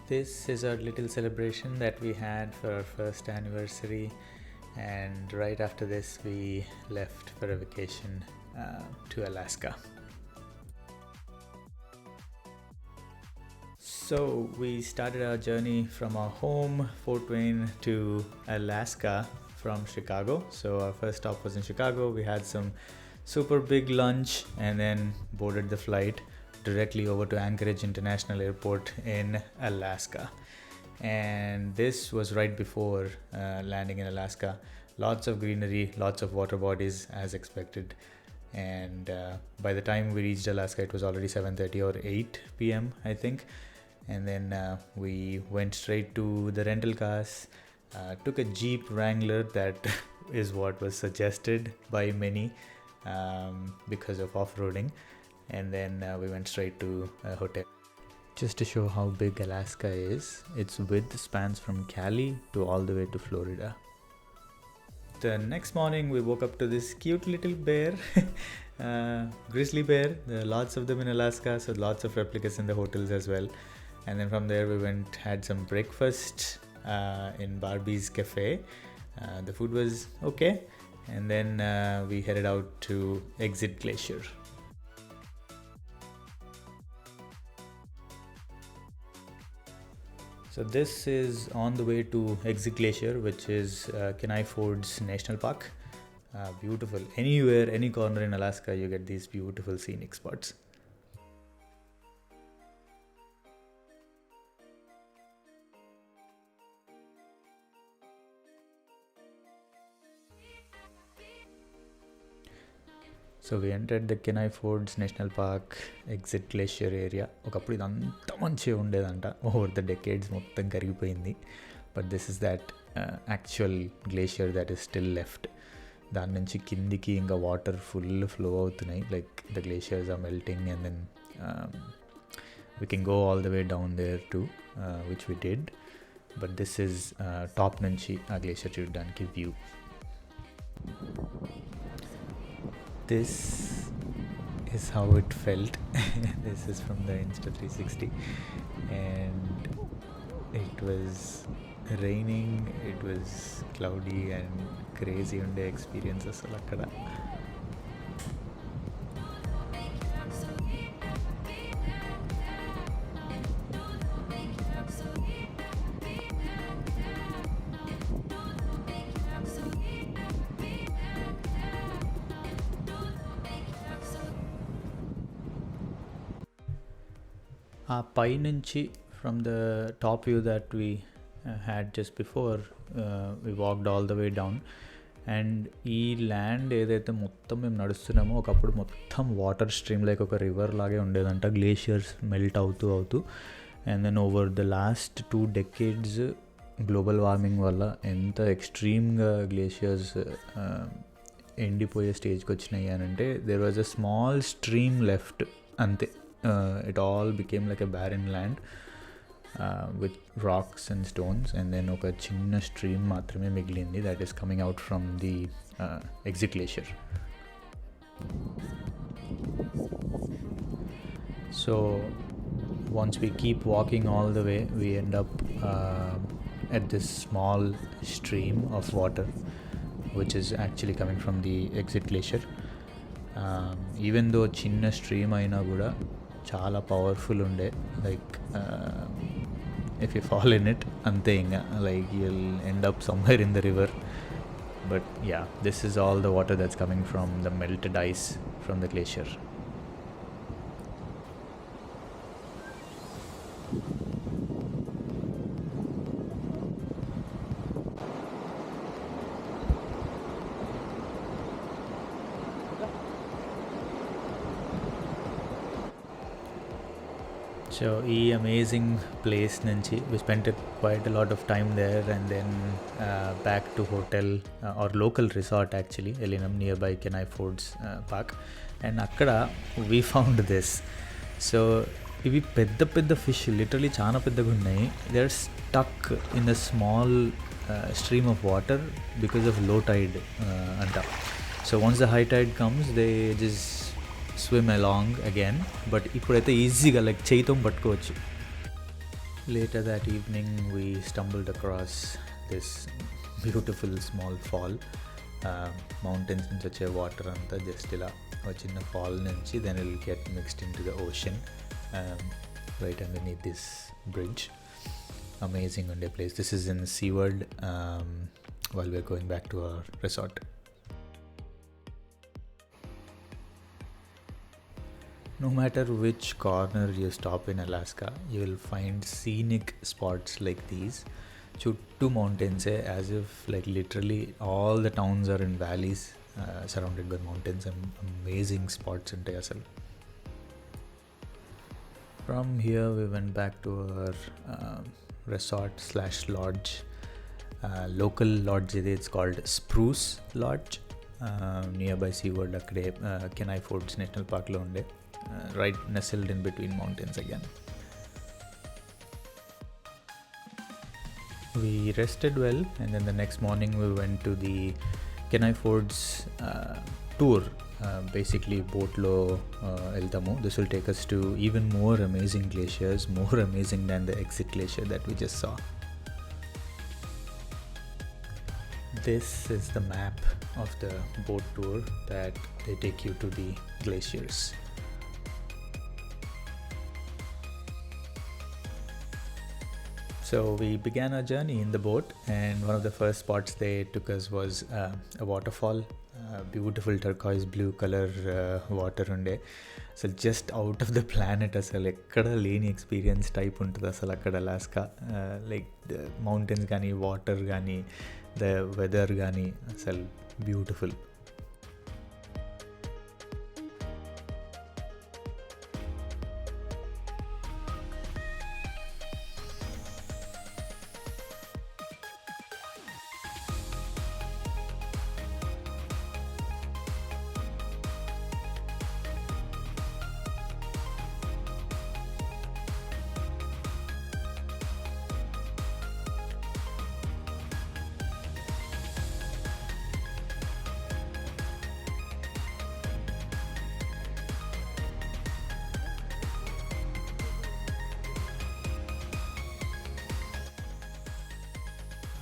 This is our little celebration that we had for our first anniversary, and right after this, we left for a vacation to Alaska. So, we started our journey from our home, Fort Wayne, to Alaska from Chicago. So, our first stop was in Chicago. We had some super big lunch and then boarded the flight directly over to Anchorage International Airport in Alaska. And this was right before landing in Alaska. Lots of greenery, lots of water bodies as expected. And by the time we reached Alaska, it was already 7:30 or 8 p.m. I think. And then we went straight to the rental cars, took a Jeep Wrangler. That is what was suggested by many because of off-roading. And then we went straight to a hotel. Just to show how big Alaska is, its width spans from Cali to all the way to Florida. The next morning we woke up to this cute little bear, grizzly bear. There are lots of them in Alaska, so lots of replicas in the hotels as well. And then from there we had some breakfast in Barbie's Cafe. The food was okay. And then we headed out to Exit Glacier. So this is on the way to Exit Glacier, which is Kenai Ford's National Park. Beautiful. Anywhere, any corner in Alaska, you get these beautiful scenic spots. So we entered the Kenai Ford's National Park Exit Glacier area. ఒకప్పుడు ఇదంతా మంచిగా ఉండేదంట. Over the decades మొత్తం కరిగిపోయింది. But this is that actual glacier that is still left. దాని నుంచి కిందికి ఇంకా water full flow అవుతున్నాయి. Like the glaciers are melting and then we can go all the way down there too, which we did. But this is top నుంచి ఆ glacier చూడడానికి view. This is how it felt. This is from the Insta360, and it was raining, it was cloudy and crazy unde experiences akkada. ఆ పై నుంచి from the top view that we had just before we walked all the way down. And ఈ land ఏదైతే మొత్తం మేము నడుస్తున్నామో ఒకప్పుడు మొత్తం వాటర్ స్ట్రీమ్ లైక్ ఒక రివర్ లాగే ఉండేదంట. గ్లేషియర్స్ మెల్ట్ అవుతూ and then over the last 2 decades global warming వల్ల ఎంత ఎక్స్ట్రీమ్గా గ్లేషియర్స్ ఎండిపోయే స్టేజ్కి వచ్చినాయి అని అంటే there was a small stream left, అంతే. It all became like a barren land with rocks and stones, and then oka chinna stream maatrame migilindi that is coming out from the Exit Glacier. So once we keep walking all the way, we end up at this small stream of water which is actually coming from the Exit Glacier. Even though chinna stream aina kuda చాలా powerful ఉండే. Like if you fall in it అంతే, ఇంకా like you'll end up somewhere in the river. But yeah, this is all the water that's coming from the melted ice from the glacier. So ఈ amazing place నుంచి we spent quite a lot of time there, and then back to hotel or local resort actually వెళ్ళినాం nearby Kenai Ford's park. And అక్కడ we found this. So ఇవి పెద్ద fish, literally చాలా పెద్దగా ఉన్నాయి. They are stuck in the small stream of water because of low tide అంట. So once the high tide comes, they just swim along again. But ఇప్పుడైతే ఈజీగా like చేయితో పట్టుకోవచ్చు. Later that evening, we stumbled across this beautiful small fall. Mountains నుంచి వచ్చే water అంతా just ఇలా ఒక చిన్న ఫాల్ నుంచి then it will get mixed into the ocean right underneath this bridge. Amazing on the place. This is in SeaWorld while we're going back to our resort. No matter which corner you stop in Alaska, you will find scenic spots like these. Chuttu mountains, as if like literally all the towns are in valleys surrounded by mountains, and amazing spots in Tayasal. From here we went back to our resort / lodge. Local lodge, it's called Spruce Lodge, nearby SeaWorld akkade Kenai Fords National Park lo unde. Right nestled in between mountains again. We rested well, and then the next morning we went to the Kenai Fords tour. Basically boat lo eltamu. This will take us to even more amazing glaciers, more amazing than the exit glacier that we just saw. This is the map of the boat tour that they take you to the glaciers. So we began our journey in the boat, and one of the first spots they took us was a waterfall, beautiful turquoise blue color water unde. So just out of the planet, asalu ekkada leni experience type untundi asalu akkada Alaska. Like the mountains gani, water gani, the weather gani, asalu beautiful.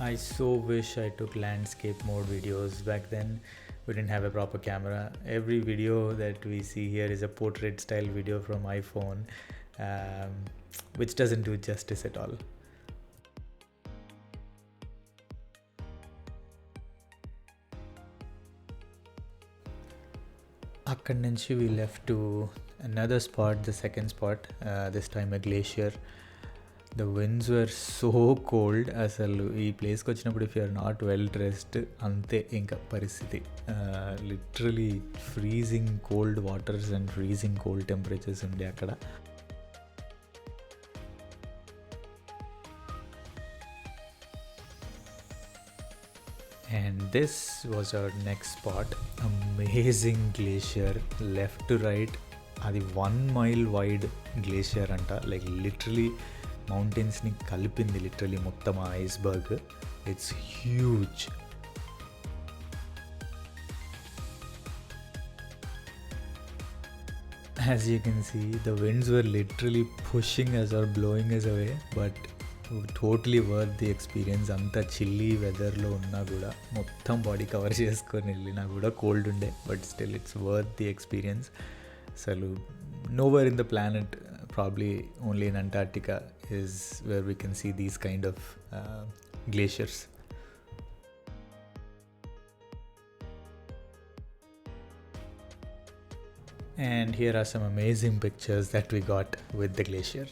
I so wish I took landscape mode videos back then. We didn't have a proper camera. Every video that we see here is a portrait style video from iPhone, which doesn't do justice at all. Akkad nunchi we left to another spot, the second spot, this time a glacier. The winds were so cold. అసలు ఈ ప్లేస్కి వచ్చినప్పుడు if you're not well dressed అంతే ఇంకా పరిస్థితి. Literally freezing cold waters and freezing cold temperatures ఉండే అక్కడ. And this was our next spot. Amazing glacier, left to right. అది 1 mile wide glacier అంట. లైక్ లిటరలీ మౌంటైన్స్ని కలిపింది లిటరలీ మొత్తం ఆ iceberg. It's huge. As you can see, the winds were literally pushing us or blowing us away, but totally worth the experience. అంత chilli వెదర్లో ఉన్నా కూడా మొత్తం body cover చేసుకొని వెళ్ళినా కూడా కోల్డ్ ఉండే, but still it's worth the experience. అసలు nowhere in the planet, probably only in Antarctica, is where we can see these kind of glaciers. And here are some amazing pictures that we got with the glacier.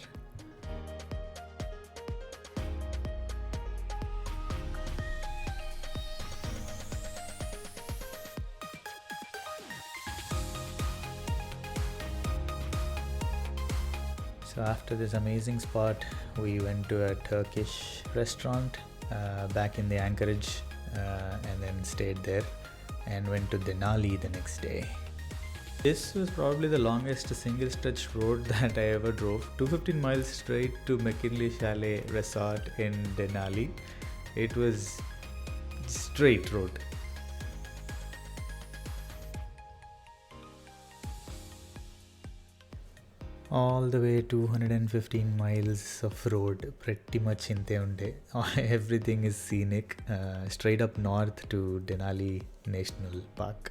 So after this amazing spot, we went to a Turkish restaurant back in the Anchorage, and then stayed there and went to Denali the next day. This was probably the longest single stretch road that I ever drove. 215 miles straight to McKinley Chalet Resort in Denali. It was straight road. all the way 215 miles of road, pretty much inte unde. Everything is scenic, straight up north to Denali National Park.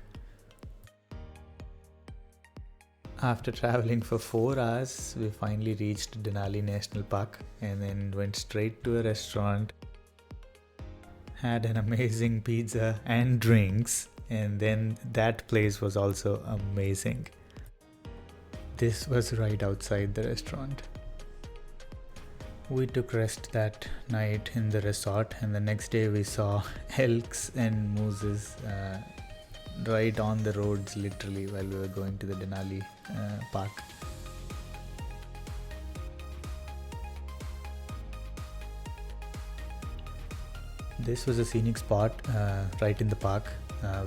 After traveling for 4 hours, we finally reached Denali National Park and then went straight to a restaurant, had an amazing pizza and drinks, and then that place was also amazing. This was right outside the restaurant. We took rest that night in the resort, and the next day we saw elks and mooses right on the roads, literally, while we were going to the Denali park. This was a scenic spot right in the park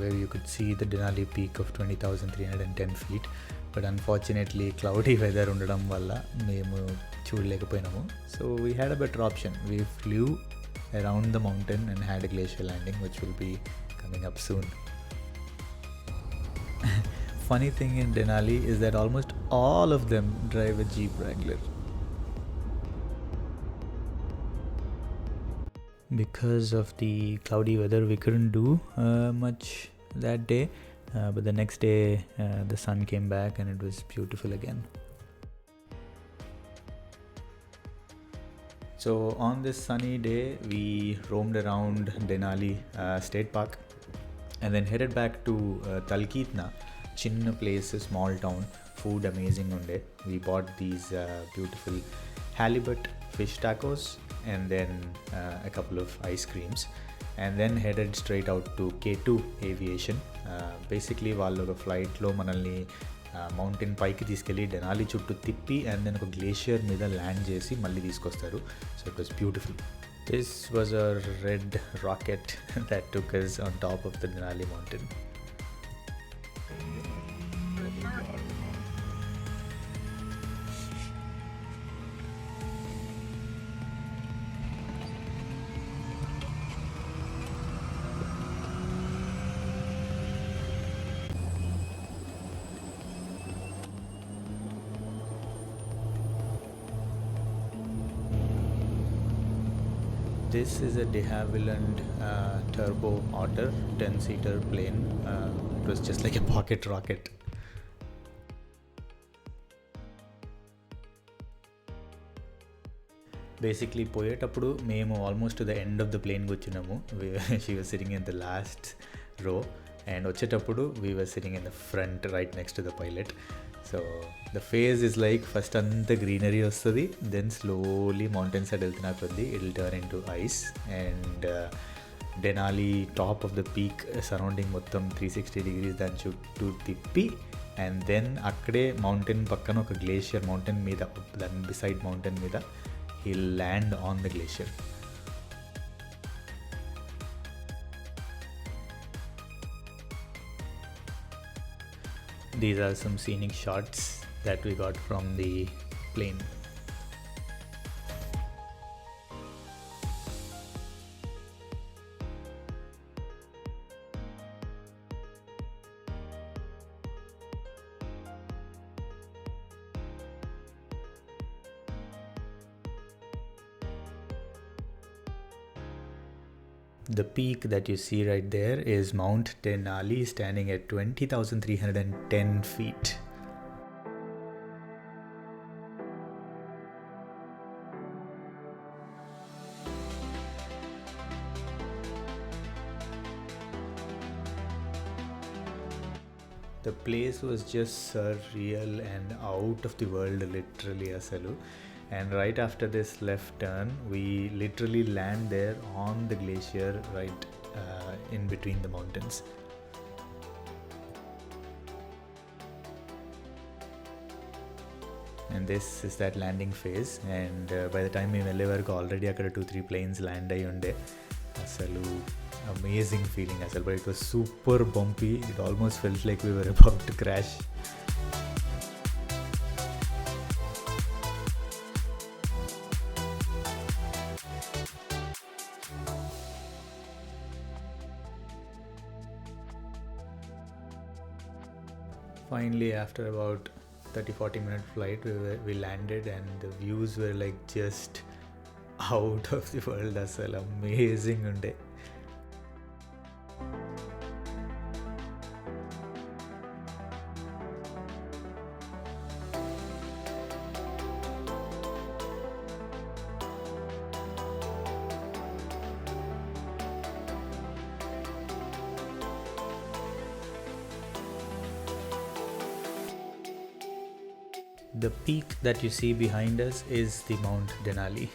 where you could see the Denali peak of 20,310 feet. But unfortunately, cloudy weather ఉండడం వల్ల మేము చూడలేకపోయినాము. So we had a better option. We flew around the mountain and had a glacier landing, which will be coming up soon. Funny thing in Denali is that almost all of them drive a Jeep Wrangler. Because of the cloudy weather, we couldn't do much that day, but the next day the sun came back and it was beautiful again. So on this sunny day, we roamed around Denali State Park and then headed back to Talkeetna, chinna place, a small town. Food amazing unde. We bought these beautiful halibut fish tacos and then a couple of ice creams, and then headed straight out to K2 Aviation. Basically వాళ్ళు ఒక ఫ్లైట్లో మనల్ని mountain పైకి తీసుకెళ్ళి Denali చుట్టూ తిప్పి and then ఒక glacier మీద ల్యాండ్ చేసి మళ్ళీ తీసుకొస్తారు. So it was beautiful. This was a red rocket that took us on top of the Denali mountain. This is a de Havilland Turbo Otter 10-seater plane. It was just like a pocket rocket. Basically పోయేటప్పుడు మేము almost to the end of the plane కూర్చున్నాము. She was sitting in the last row, and వచ్చేటప్పుడు we was sitting in the front right next to the pilot. So the phase is like first అంతా greenery వస్తుంది, then slowly mountain side వెళ్తున్నా కొద్దీ it will turn into ice, and Denali top of the peak surrounding మొత్తం 360 degrees దాని చుట్టూ తిప్పి, and then అక్కడే mountain పక్కన ఒక గ్లేషియర్ మౌంటైన్ మీద, దాని బిసైడ్ మౌంటైన్ మీద he'll land on the glacier. These are some scenic shots that we got from the plane. The peak that you see right there is Mount Denali, standing at 20,310 feet. The place was just surreal and out of the world, literally, asalu. And right after this left turn, we literally land there on the glacier, right in between the mountains. And this is that landing phase, and by the time we వెళ్ళే వరకు already అక్కడ 2-3 planes land అయి ఉండే. అసలు amazing feeling అసలు, but it was super bumpy. It almost felt like we were about to crash. Finally, after about 30-40 minute flight. We landed and the views were like just out of the world. Asal amazing unde. The peak that you see behind us is the Mount Denali.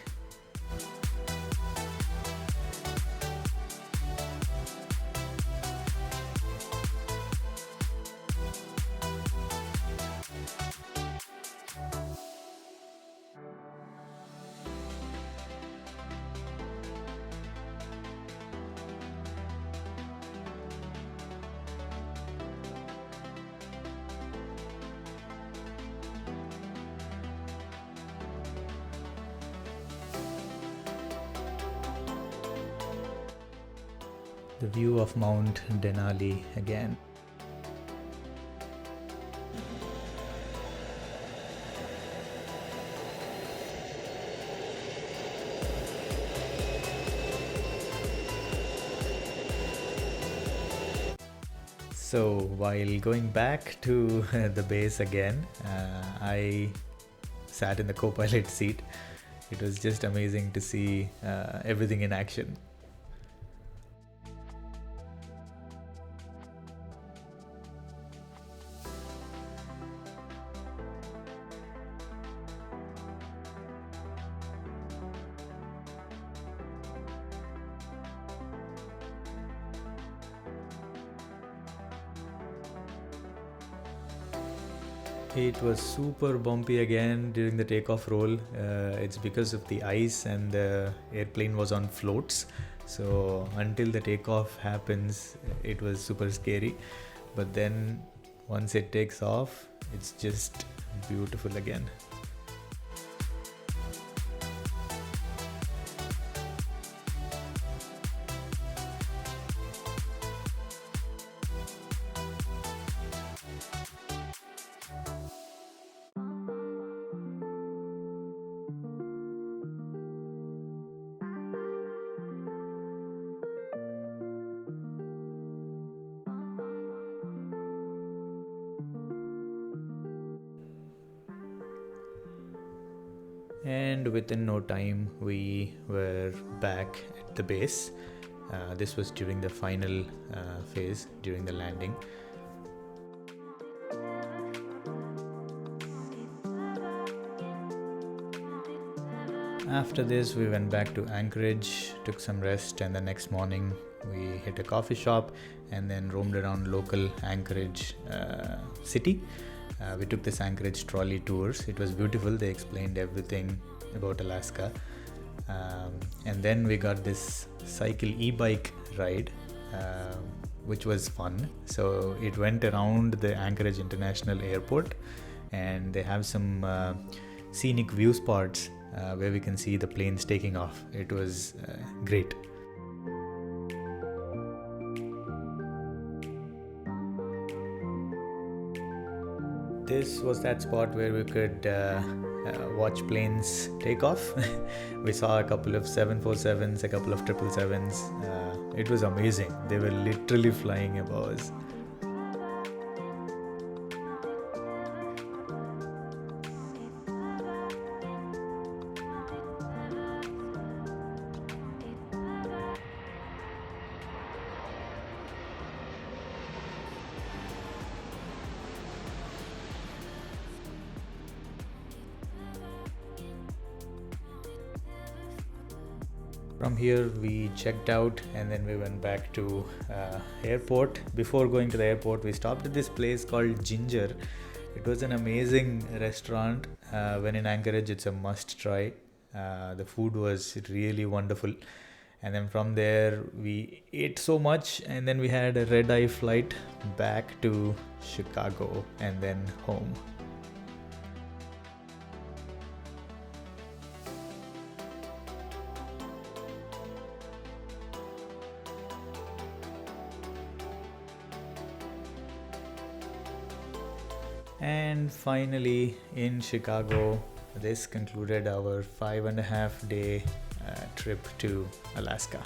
The view of Mount Denali again. So while going back to the base again, I sat in the co-pilot seat. It was just amazing to see everything in action. It was super bumpy again during the takeoff roll. It's because of the ice and the airplane was on floats. So until the takeoff happens, it was super scary. But then once it takes off, it's just beautiful again. And within no time, we were back at the base. This was during the final phase, during the landing. After this, we went back to Anchorage, took some rest, and the next morning we hit a coffee shop and then roamed around local Anchorage city. We took this Anchorage trolley tours. It was beautiful. They explained everything about Alaska. And then we got this cycle e-bike ride, which was fun. So it went around the Anchorage International Airport, and they have some scenic view spots where we can see the planes taking off. It was great. This was that spot where we could watch planes take off. We saw a couple of 747s, a couple of 777s. It was amazing. They were literally flying above us. From here we checked out and then we went back to airport. Before going to the airport, we stopped at this place called Ginger. It was an amazing restaurant. When in Anchorage, it's a must try. The food was really wonderful. And then from there we ate so much, and then we had a red-eye flight back to Chicago and then home. And finally, in Chicago, this concluded our 5.5 day trip to Alaska.